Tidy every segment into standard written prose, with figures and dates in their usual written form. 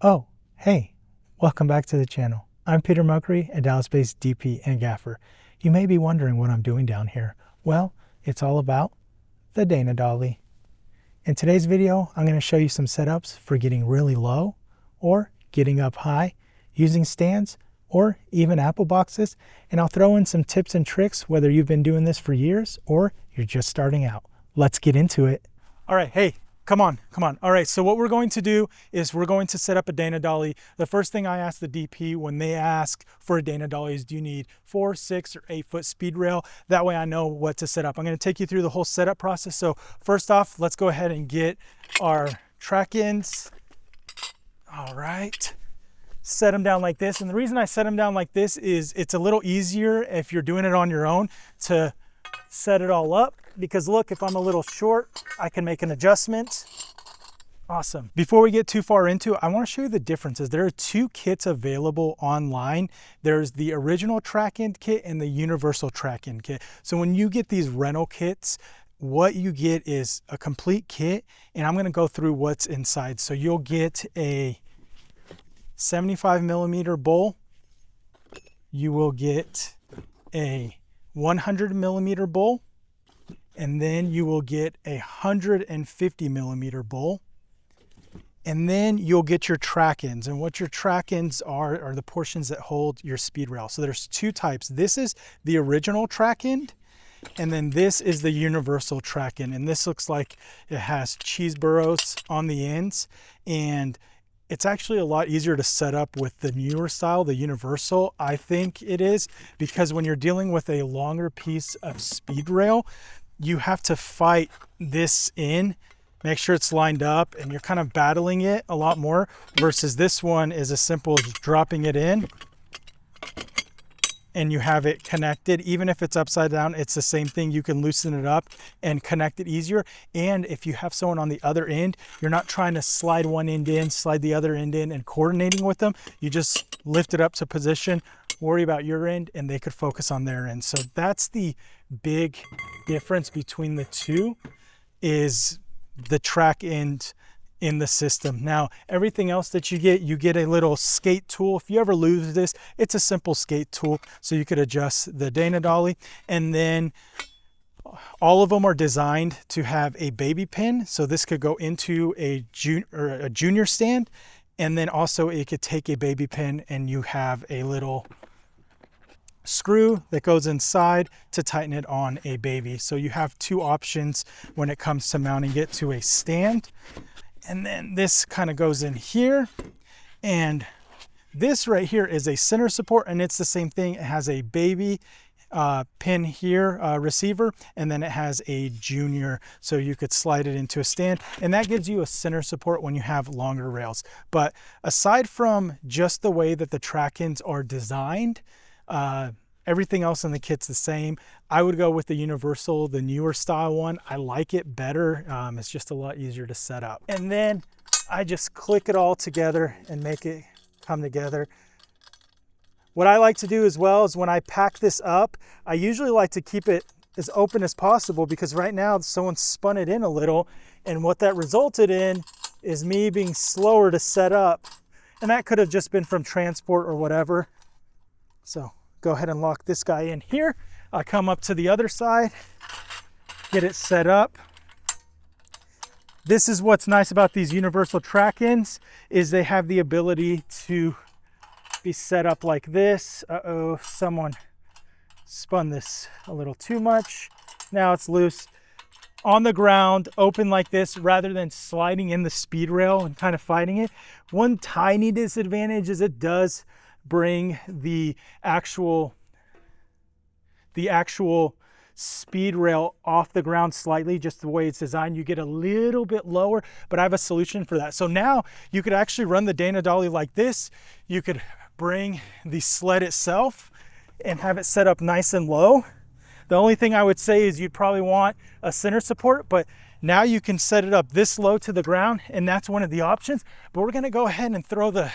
Oh, hey, welcome back to the channel. I'm Peter Muckery, a Dallas-based DP and Gaffer. You may be wondering what I'm doing down here. Well, it's all about the Dana Dolly. In today's video, I'm going to show you some setups for getting really low or getting up high using stands or even Apple boxes, and I'll throw in some tips and tricks whether you've been doing this for years or you're just starting out. Let's get into it. All right, hey. Come on. All right, so what we're going to do is we're going to set up a Dana Dolly. The first thing I ask the DP when they ask for a Dana Dolly is, do you need 4, 6, or 8 foot speed rail? That way I know what to set up. I'm gonna take you through the whole setup process. So first off, let's go ahead and get our track ends. All right, set them down like this. And the reason I set them down like this is it's a little easier if you're doing it on your own to set it all up. Because look, if I'm a little short, I can make an adjustment. Awesome. Before we get too far into it, I want to show you the differences. There are 2 kits available online. There's the original track end kit and the universal track end kit. So when you get these rental kits, what you get is a complete kit, and I'm going to go through what's inside. So you'll get a 75mm bowl. You will get a 100mm bowl. And then you will get a 150mm bowl. And then you'll get your track ends. And what your track ends are the portions that hold your speed rail. So there's 2 types. This is the original track end, and then this is the universal track end. And this looks like it has cheese burrows on the ends. And it's actually a lot easier to set up with the newer style, the universal, I think it is, because when you're dealing with a longer piece of speed rail, you have to fight this in, make sure it's lined up, and you're kind of battling it a lot more, versus this one is as simple as dropping it in and you have it connected. Even if it's upside down, it's the same thing. You can loosen it up and connect it easier. And if you have someone on the other end, you're not trying to slide one end in, slide the other end in, and coordinating with them. You just lift it up to position, worry about your end, and they could focus on their end. So that's the big difference between the 2, is the track end in the system. Now, everything else that you get a little skate tool. If you ever lose this, it's a simple skate tool, so you could adjust the Dana Dolly. And then all of them are designed to have a baby pin, so this could go into a junior stand, and then also it could take a baby pin and you have a little screw that goes inside to tighten it on a baby. So you have 2 options when it comes to mounting it to a stand. And then this kind of goes in here, and this right here is a center support, and it's the same thing. It has a baby pin here, receiver, and then it has a junior, so you could slide it into a stand, and that gives you a center support when you have longer rails. But aside from just the way that the track ends are designed, everything else in the kit's the same. I would go with the universal, the newer style one. I like it better. It's just a lot easier to set up. And then I just click it all together and make it come together. What I like to do as well is when I pack this up, I usually like to keep it as open as possible, because right now someone spun it in a little, and what that resulted in is me being slower to set up. And that could have just been from transport or whatever. So go ahead and lock this guy in here. I come up to the other side, get it set up. This is what's nice about these universal track ends, is they have the ability to be set up like this. Uh-oh, someone spun this a little too much. Now it's loose. On the ground, open like this, rather than sliding in the speed rail and kind of fighting it. One tiny disadvantage is it does bring the actual speed rail off the ground slightly, just the way it's designed. You get a little bit lower, but I have a solution for that. So now you could actually run the Dana Dolly like this. You could bring the sled itself and have it set up nice and low. The only thing I would say is you'd probably want a center support, but now you can set it up this low to the ground, and that's one of the options. But we're gonna go ahead and throw the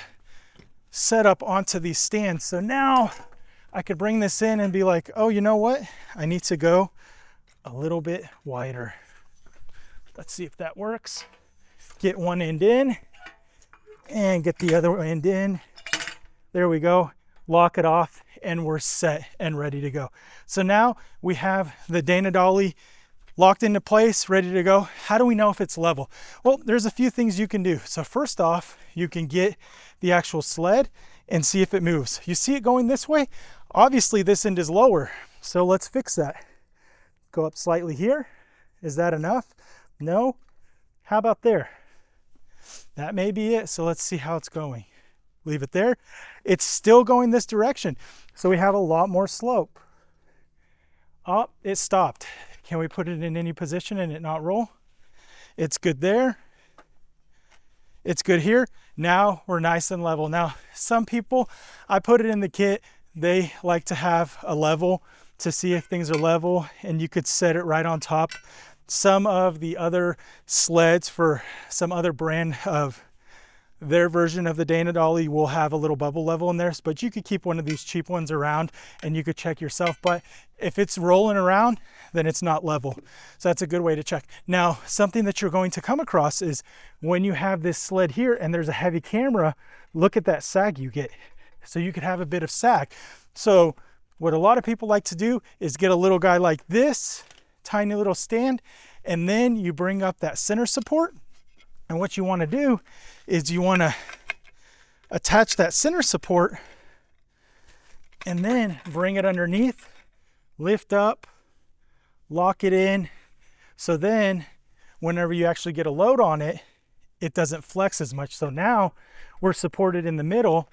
setup onto these stands. So now I could bring this in and be like, oh, you know what? I need to go a little bit wider. Let's see if that works. Get one end in, and get the other end in. There we go. Lock it off and we're set and ready to go. So now we have the Dana Dolly locked into place, ready to go. How do we know if it's level? Well, there's a few things you can do. So first off, you can get the actual sled and see if it moves. You see it going this way? Obviously this end is lower. So let's fix that. Go up slightly here. Is that enough? No. How about there? That may be it. So let's see how it's going. Leave it there. It's still going this direction. So we have a lot more slope. Oh, it stopped. Can we put it in any position and it not roll? It's good there. It's good here. Now we're nice and level. Now, some people, I put it in the kit, they like to have a level to see if things are level, and you could set it right on top. Some of the other sleds for some other brand of their version of the Dana Dolly will have a little bubble level in there, but you could keep one of these cheap ones around and you could check yourself. But if it's rolling around, then it's not level. So that's a good way to check. Now, something that you're going to come across is when you have this sled here and there's a heavy camera, look at that sag you get. So you could have a bit of sag. So what a lot of people like to do is get a little guy like this, tiny little stand, and then you bring up that center support. And what you want to do is you want to attach that center support and then bring it underneath, lift up, lock it in. So then whenever you actually get a load on it, it doesn't flex as much. So now we're supported in the middle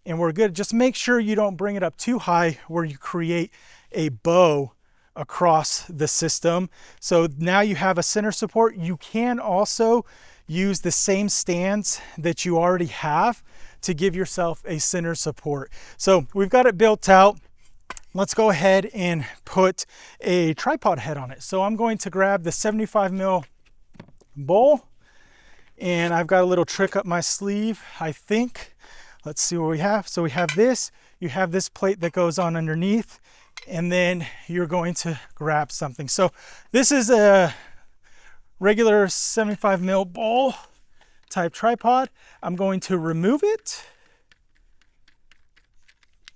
and we're good. Just make sure you don't bring it up too high where you create a bow across the system. So now you have a center support. You can also use the same stands that you already have to give yourself a center support. So we've got it built out. Let's go ahead and put a tripod head on it. So I'm going to grab the 75mm bowl, and I've got a little trick up my sleeve, I think. Let's see what we have. So we have this, you have this plate that goes on underneath, and then you're going to grab something. So this is a regular 75mm bowl type tripod. I'm going to remove it,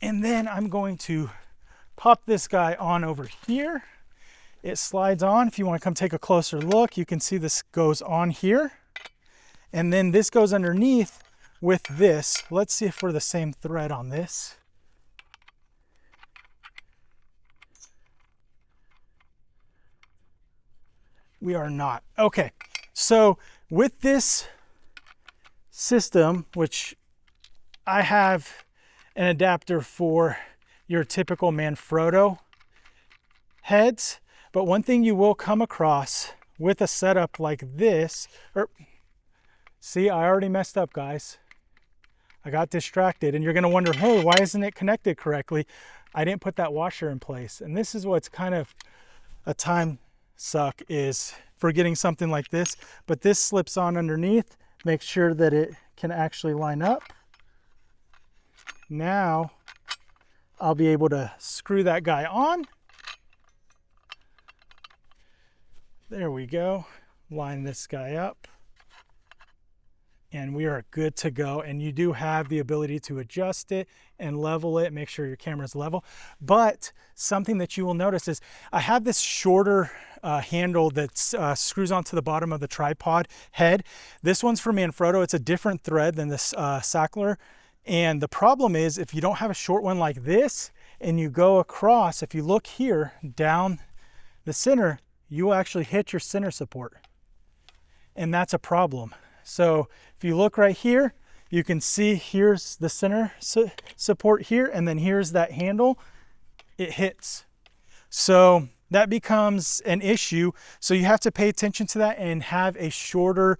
and then I'm going to pop this guy on over here. It slides on. If you want to come take a closer look, you can see this goes on here, and then this goes underneath with this. Let's see if we're the same thread on this. We are not. Okay, so with this system, which I have an adapter for your typical Manfrotto heads, but one thing you will come across with a setup like this, see, I already messed up, guys. I got distracted, and you're gonna wonder, hey, why isn't it connected correctly? I didn't put that washer in place. And this is what's kind of a time suck, is forgetting something like this. But this slips on underneath. Make sure that it can actually line up. Now I'll be able to screw that guy on. There we go. Line this guy up, and we are good to go. And you do have the ability to adjust it and level it, make sure your camera's level. But something that you will notice is I have this shorter handle that screws onto the bottom of the tripod head. This one's for Manfrotto. It's a different thread than this Sackler. And the problem is, if you don't have a short one like this and you go across, if you look here down the center, you will actually hit your center support. And that's a problem. So if you look right here, you can see here's the center support here, and then here's that handle. It hits. So that becomes an issue. So you have to pay attention to that and have a shorter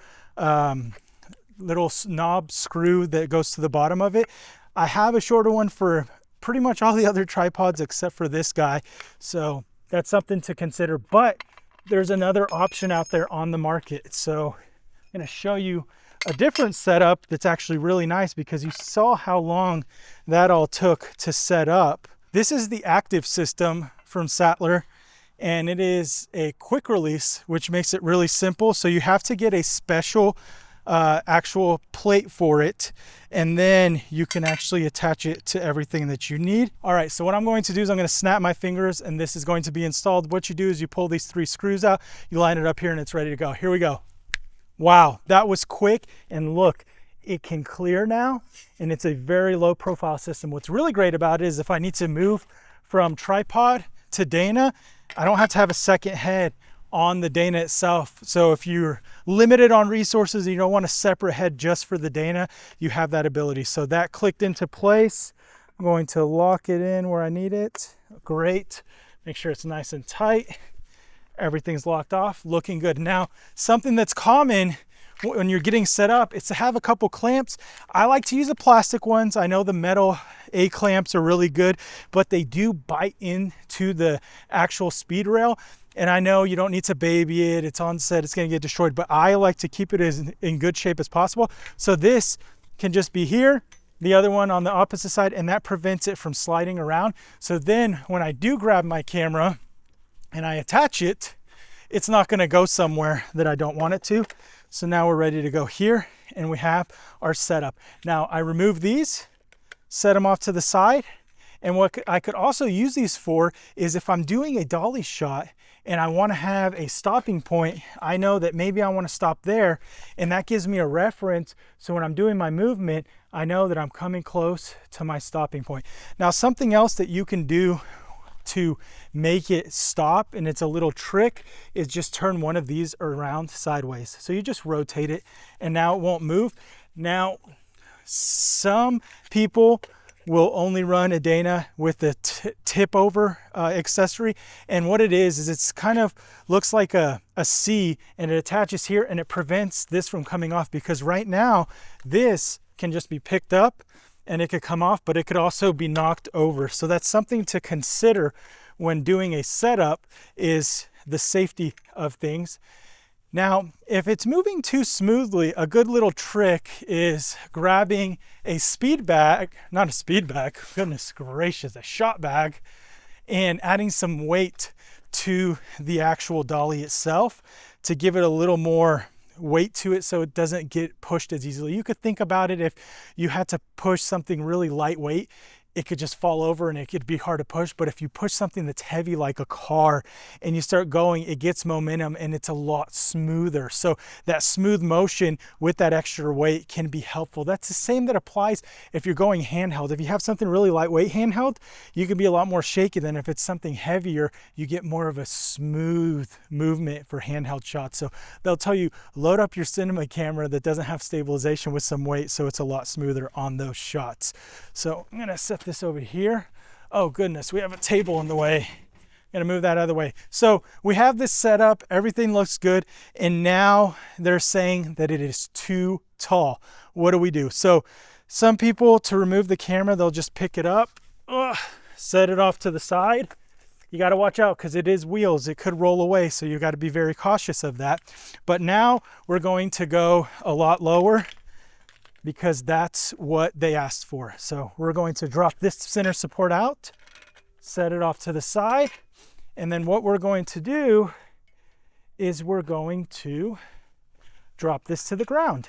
little knob screw that goes to the bottom of it. I have a shorter one for pretty much all the other tripods except for this guy. So that's something to consider. But there's another option out there on the market. So I'm going to show you a different setup that's actually really nice, because you saw how long that all took to set up. This is the active system from Sattler, and it is a quick release, which makes it really simple. So you have to get a special actual plate for it, and then you can actually attach it to everything that you need. All right, so what I'm going to do is I'm going to snap my fingers, and this is going to be installed. What you do is you pull these 3 screws out, you line it up here, and it's ready to go. Here we go. Wow, that was quick, and look, it can clear now, and it's a very low profile system. What's really great about it is if I need to move from tripod to Dana, I don't have to have a second head on the Dana itself. So if you're limited on resources and you don't want a separate head just for the Dana, you have that ability. So that clicked into place. I'm going to lock it in where I need it. Great. Make sure it's nice and tight. Everything's locked off, looking good. Now, something that's common when you're getting set up is to have a couple clamps. I like to use the plastic ones. I know the metal A clamps are really good, but they do bite into the actual speed rail. And I know you don't need to baby it. It's on set, it's gonna get destroyed, but I like to keep it as in good shape as possible. So this can just be here, the other one on the opposite side, and that prevents it from sliding around. So then when I do grab my camera and I attach it, it's not gonna go somewhere that I don't want it to. So now we're ready to go here, and we have our setup. Now I remove these, set them off to the side, and what I could also use these for is if I'm doing a dolly shot and I want to have a stopping point, I know that maybe I want to stop there, and that gives me a reference. So when I'm doing my movement, I know that I'm coming close to my stopping point. Now, something else that you can do to make it stop, and it's a little trick, is just turn one of these around sideways. So you just rotate it, and now it won't move. Now, some people will only run a Dana with the tip over accessory. And what it is it's kind of looks like a C, and it attaches here, and it prevents this from coming off, because right now this can just be picked up and it could come off, but it could also be knocked over. So that's something to consider when doing a setup, is the safety of things. Now, if it's moving too smoothly, a good little trick is grabbing a speed bag, not a speed bag, goodness gracious, a shot bag, and adding some weight to the actual dolly itself to give it a little more weight to it so it doesn't get pushed as easily. You could think about it, if you had to push something really lightweight, it could just fall over and it could be hard to push. But if you push something that's heavy like a car and you start going, it gets momentum and it's a lot smoother. So that smooth motion with that extra weight can be helpful. That's the same that applies if you're going handheld. If you have something really lightweight handheld, you can be a lot more shaky than if it's something heavier. You get more of a smooth movement for handheld shots. So they'll tell you, load up your cinema camera that doesn't have stabilization with some weight, so it's a lot smoother on those shots. So I'm gonna set this over here. Oh goodness, we have a table in the way. I'm gonna move that out of the way. So we have this set up, everything looks good, and now they're saying that it is too tall. What do we do? So some people, to remove the camera, they'll just pick it up, set it off to the side. You got to watch out because it is wheels, it could roll away, so you got to be very cautious of that. But now we're going to go a lot lower, because that's what they asked for. So we're going to drop this center support out, set it off to the side, and then what we're going to do is we're going to drop this to the ground.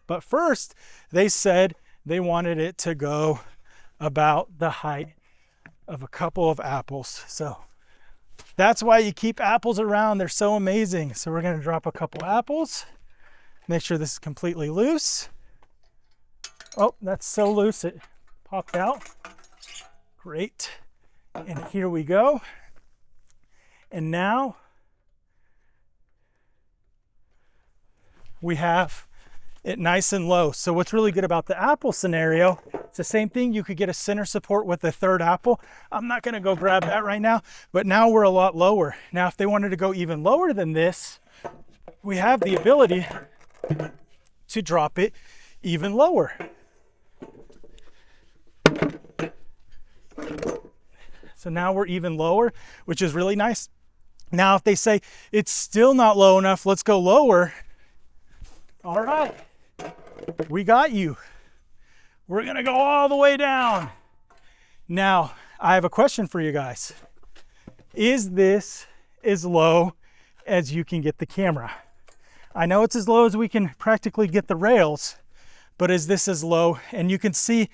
But first, they said they wanted it to go about the height of a couple of apples. So that's why you keep apples around, they're so amazing. So we're gonna drop a couple apples, make sure this is completely loose. Oh, that's so loose it popped out. Great. And here we go. And now we have it nice and low. So what's really good about the apple scenario, it's the same thing. You could get a center support with a third apple. I'm not gonna go grab that right now, but now we're a lot lower. Now, if they wanted to go even lower than this, we have the ability to drop it even lower. So now we're even lower, which is really nice. Now, if they say it's still not low enough, let's go lower. All right, we got you. We're gonna go all the way down. Now, I have a question for you guys. Is this as low as you can get the camera? I know it's as low as we can practically get the rails, but is this as low? And you can see,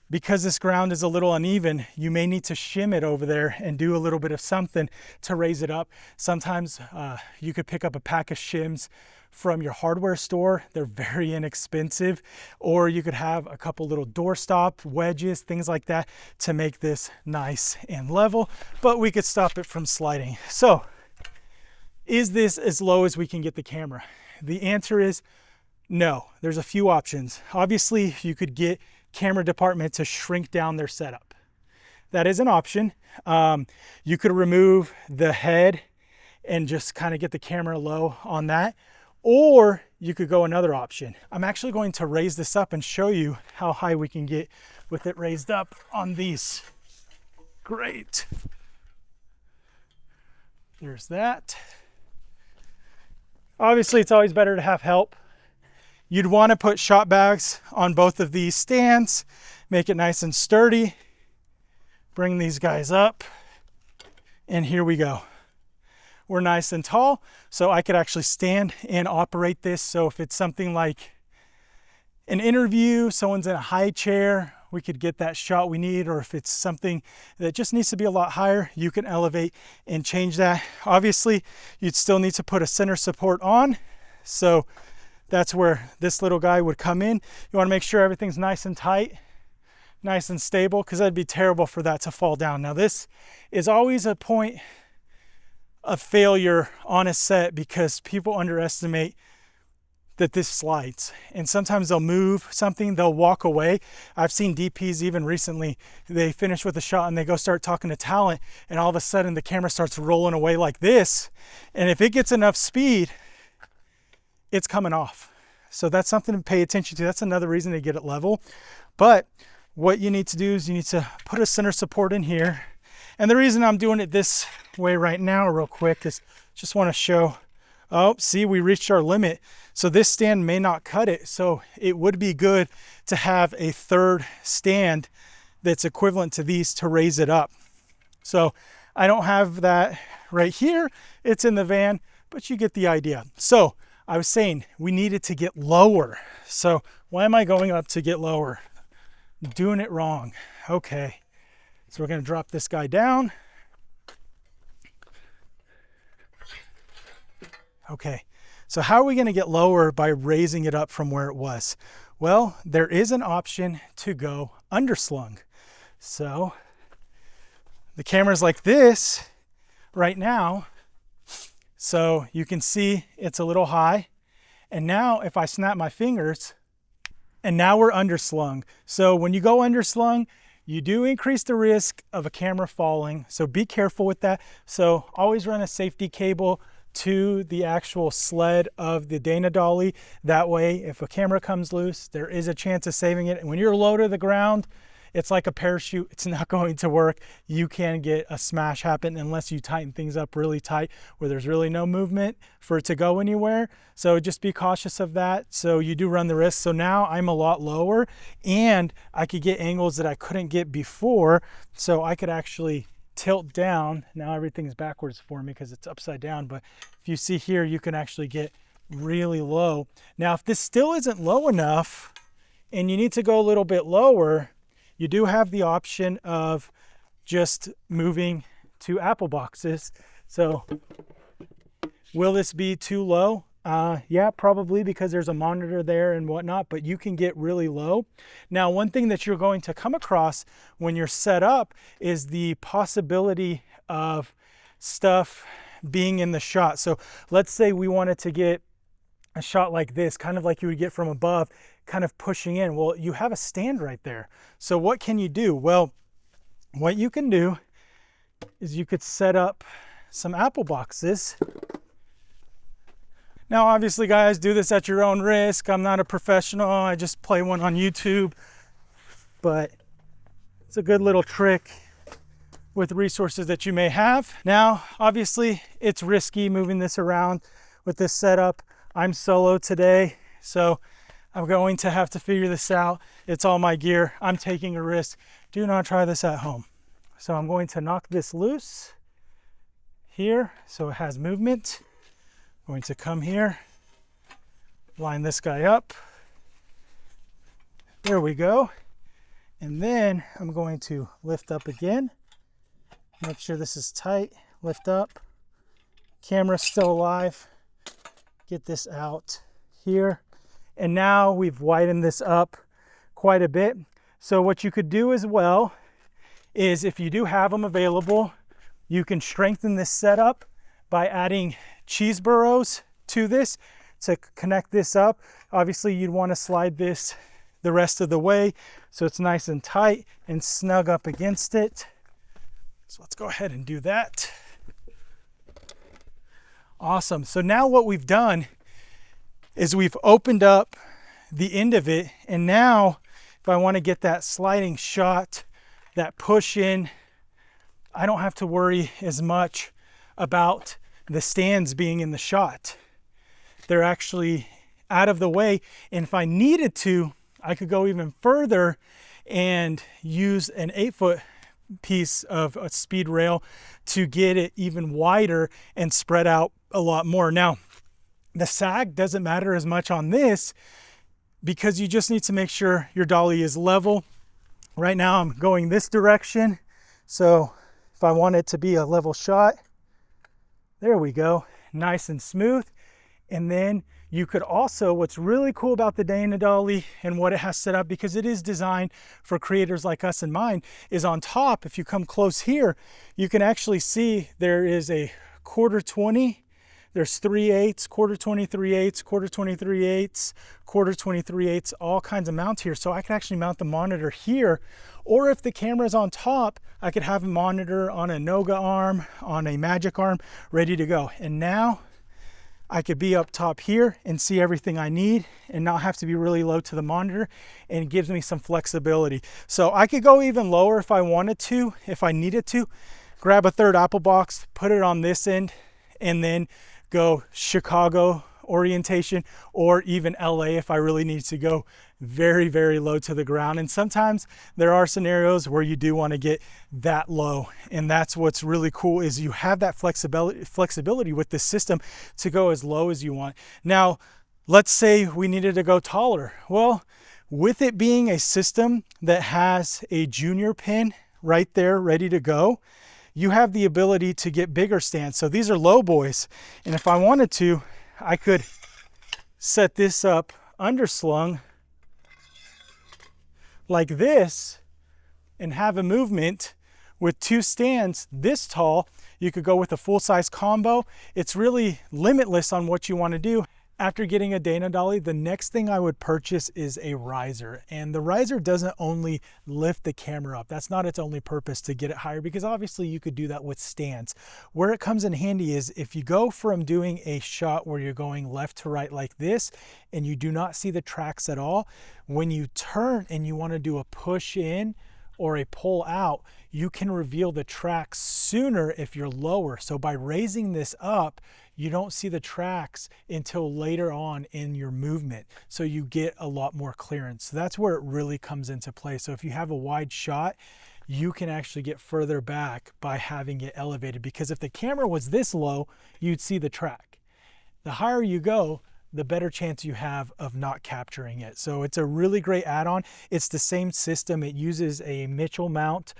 because this ground is a little uneven, you may need to shim it over there and do a little bit of something to raise it up. Sometimes you could pick up a pack of shims from your hardware store. They're very inexpensive. Or you could have a couple little doorstop wedges, things like that, to make this nice and level, but we could stop it from sliding. So is this as low as we can get the camera? The answer is no. There's a few options. Obviously, you could get camera department to shrink down their setup. That is an option. You could remove the head and just kind of get the camera low on that. Or you could go another option. I'm actually going to raise this up and show you how high we can get with it raised up on these. Great. There's that. Obviously, it's always better to have help. You'd want to put shot bags on both of these stands, make it nice and sturdy. Bring these guys up, and here we go. We're nice and tall, so I could actually stand and operate this. So if it's something like an interview, someone's in a high chair, we could get that shot we need. Or if it's something that just needs to be a lot higher, you can elevate and change that. Obviously, you'd still need to put a center support on. So that's where this little guy would come in. You want to make sure everything's nice and tight, nice and stable, because that'd be terrible for that to fall down. Now, this is always a point of failure on a set because people underestimate that this slides, and sometimes they'll move something, they'll walk away. I've seen DPs even recently, they finish with a shot and they go start talking to talent, and all of a sudden the camera starts rolling away like this, and if it gets enough speed, it's coming off. So that's something to pay attention to. That's another reason to get it level. But what you need to do is you need to put a center support in here. And the reason I'm doing it this way right now real quick is just want to show, oh, see, we reached our limit. So this stand may not cut it. So it would be good to have a third stand that's equivalent to these to raise it up. So I don't have that right here. It's in the van, but you get the idea. So I was saying we needed to get lower. So why am I going up to get lower? I'm doing it wrong. Okay. So we're going to drop this guy down. Okay. So how are we going to get lower by raising it up from where it was? Well, there is an option to go underslung. So the camera's like this right now. So you can see it's a little high. And now if I snap my fingers, and now we're underslung. So when you go underslung, you do increase the risk of a camera falling. So be careful with that. So always run a safety cable to the actual sled of the Dana Dolly. That way, if a camera comes loose, there is a chance of saving it. And when you're low to the ground, it's like a parachute. It's not going to work. You can get a smash happen unless you tighten things up really tight where there's really no movement for it to go anywhere. So just be cautious of that. So you do run the risk. So now I'm a lot lower and I could get angles that I couldn't get before. So I could actually tilt down. Now everything's backwards for me because it's upside down. But if you see here, you can actually get really low. Now, if this still isn't low enough and you need to go a little bit lower, you do have the option of just moving to Apple boxes. So will this be too low? Yeah, probably, because there's a monitor there and whatnot, but you can get really low. Now, one thing that you're going to come across when you're set up is the possibility of stuff being in the shot. So let's say we wanted to get a shot like this, kind of like you would get from above, kind of pushing in. Well, you have a stand right there. So what can you do? Well, what you can do is you could set up some Apple boxes. Now, obviously, guys, do this at your own risk. I'm not a professional. I just play one on YouTube. But it's a good little trick with resources that you may have. Now, obviously, it's risky moving this around with this setup. I'm solo today, so I'm going to have to figure this out. It's all my gear. I'm taking a risk. Do not try this at home. So I'm going to knock this loose here so it has movement. I'm going to come here, Line this guy up. There we go. And then I'm going to lift up again. Make sure this is tight. Lift up. Camera's still alive. Get this out here. And now we've widened this up quite a bit. So what you could do as well is, if you do have them available, you can strengthen this setup by adding cheese burrows to this to connect this up. Obviously, you'd want to slide this the rest of the way so it's nice and tight and snug up against it. So let's go ahead and do that. Awesome. So now what we've done is we've opened up the end of it, and now if I want to get that sliding shot, that push in, I don't have to worry as much about the stands being in the shot. They're actually out of the way, and if I needed to, I could go even further and use an 8-foot piece of a speed rail to get it even wider and spread out a lot more. Now, the sag doesn't matter as much on this because you just need to make sure your dolly is level. Right now I'm going this direction, so if I want it to be a level shot, there we go, nice and smooth. And then you could also, what's really cool about the Dana Dolly and what it has set up, because it is designed for creators like us and mine, is on top, if you come close here, you can actually see there is a 1/4-20, there's 3/8, 1/4-20, 3/8, 1/4-20, 3/8, 1/4-20, 3/8, all kinds of mounts here. So I can actually mount the monitor here, or if the camera is on top, I could have a monitor on a Noga arm, on a Magic arm, ready to go. And now I could be up top here and see everything I need and not have to be really low to the monitor, and it gives me some flexibility. So I could go even lower if I wanted to, if I needed to. Grab a third Apple box, put it on this end, and then go Chicago orientation, or even LA if I really need to go very, very low to the ground. And sometimes there are scenarios where you do want to get that low, and that's what's really cool, is you have that flexibility with this system to go as low as you want. Now, let's say we needed to go taller. Well, with it being a system that has a junior pin right there ready to go, you have the ability to get bigger stands. So these are low boys, and if I wanted to, I could set this up underslung like this and have a movement with 2 stands this tall. You could go with a full-size combo. It's really limitless on what you want to do. After getting a Dana Dolly, the next thing I would purchase is a riser. And the riser doesn't only lift the camera up. That's not its only purpose, to get it higher, because obviously you could do that with stands. Where it comes in handy is if you go from doing a shot where you're going left to right like this, and you do not see the tracks at all, when you turn and you want to do a push in or a pull out, you can reveal the tracks sooner if you're lower. So by raising this up, you don't see the tracks until later on in your movement. So you get a lot more clearance. So that's where it really comes into play. So if you have a wide shot, you can actually get further back by having it elevated, because if the camera was this low, you'd see the track. The higher you go, the better chance you have of not capturing it. So it's a really great add-on. It's the same system. It uses a Mitchell mount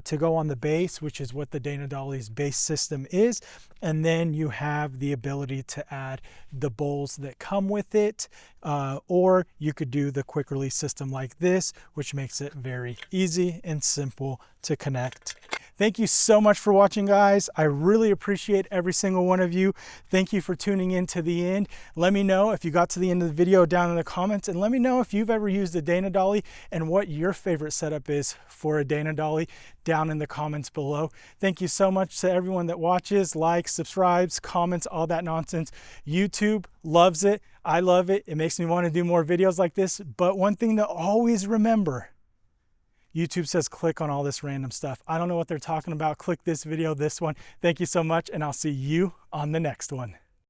to go on the base, which is what the Dana Dolly's base system is. And then you have the ability to add the bowls that come with it, or you could do the quick release system like this, which makes it very easy and simple to connect. Thank you so much for watching, guys. I really appreciate every single one of you. Thank you for tuning in to the end. Let me know if you got to the end of the video down in the comments, and let me know if you've ever used a Dana Dolly and what your favorite setup is for a Dana Dolly down in the comments below. Thank you so much to everyone that watches, likes, subscribes, comments, all that nonsense. YouTube loves it. I love it. It makes me want to do more videos like this. But one thing to always remember, YouTube says click on all this random stuff. I don't know what they're talking about. Click this video, this one. Thank you so much, and I'll see you on the next one.